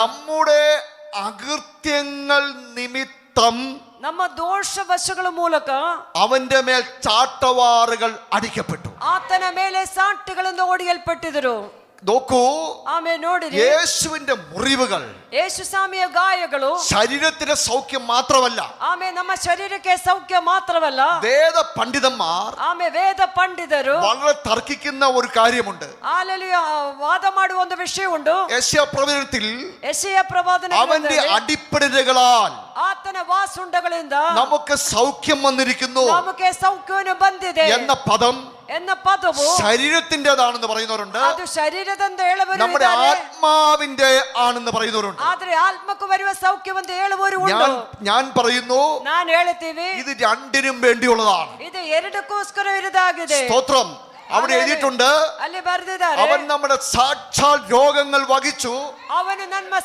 നമ്മുടെ അകൃത്യങ്ങൾ നിമിത്തം ನಮ್ಮ ದೋಷವಶಗಳ ಮೂಲಕ അവന്റെ മേൽ ചാട്ടവാറുകൾ അടിക്കപ്പെട്ടു. ಆತನ ಮೇಲೆ ಸಾಟುಗಳಿಂದ ಹೊಡೆಯಲ್ಪಟ್ಟಿದರು. നോക്കൂ, ಆಮೇಲೆ ನೋಡಿರಿ, യേശുവിന്റെ മുറിവുകൾ ಯೇಸು ಸ್ವಾಮಿಯ ಗಾಯಗಳು ശരീരത്തിന്റെ സൗഖ്യം മാത്രമല്ല, ಆಮೇಲೆ ನಮ್ಮ ಶರೀರಕ್ಕೆ ಸೌಖ್ಯ ಮಾತ್ರವಲ್ಲ, വേദ പണ്ഡിതന്മാർ ಆಮೇಲೆ ವೇದ ಪಂಡಿತರು വളരെ തർക്കിക്കുന്ന ഒരു കാര്യമുണ്ട്. ಅಲ್ಲಿ ವಾದ ಮಾಡುವ ಒಂದು ವಿಷಯ ಉಂಟು. യെശയ്യാപ്രവചനത്തിൽ ಯೆಶಾಯ ಪ್ರವಾದನ അവന്റെ അടിപ്പിടലുകളാൽ ಆತನ ವಾಸುಂಡಗಳಿಂದ നമുക്ക് സൗഖ്യം വന്നിരിക്കുന്നു ನಮಗೆ ಸೌಖ್ಯವನ್ನು ಬಂದಿದೆ എന്ന പദം എന്ന പദವು ശരീരത്തിൻ്റെതാണെന്ന് പറയുന്നവരുണ്ട്, ಅದು ಶರೀರದಿಂದ ಹೇಳುವರು നമ്മുടെ ಇದ್ದಾರೆ, ആത്മാവിന്റെ ആണെന്ന് പറയുന്നവരുണ്ട്. ಆದ್ರೆ ಆತ್ಮಕ್ಕೆ ಬರುವ ಸೌಖ್ಯವಂತ ಹೇಳುವವರು ಉಂಟು. ഞാൻ പറയുന്നു, ನಾನು ಹೇಳ್ತೀವಿ, ഇത് രണ്ടിനും വേണ്ടിയുള്ളതാണ്. ಇದು ಎರಡಕ್ಕೋಸ್ಕರ ಇರುವುದಾಗಿದೆ. സ്തോത്രം. അവിടെ എഴുതിയിട്ടുണ്ട്, ಅಲ್ಲಿ ಬರೆದಿದ್ದಾರೆ, അവൻ നമ്മുടെ സാക്ഷാൽ രോഗങ്ങൾ വഹിച്ചു, ಅವನು ನಮ್ಮ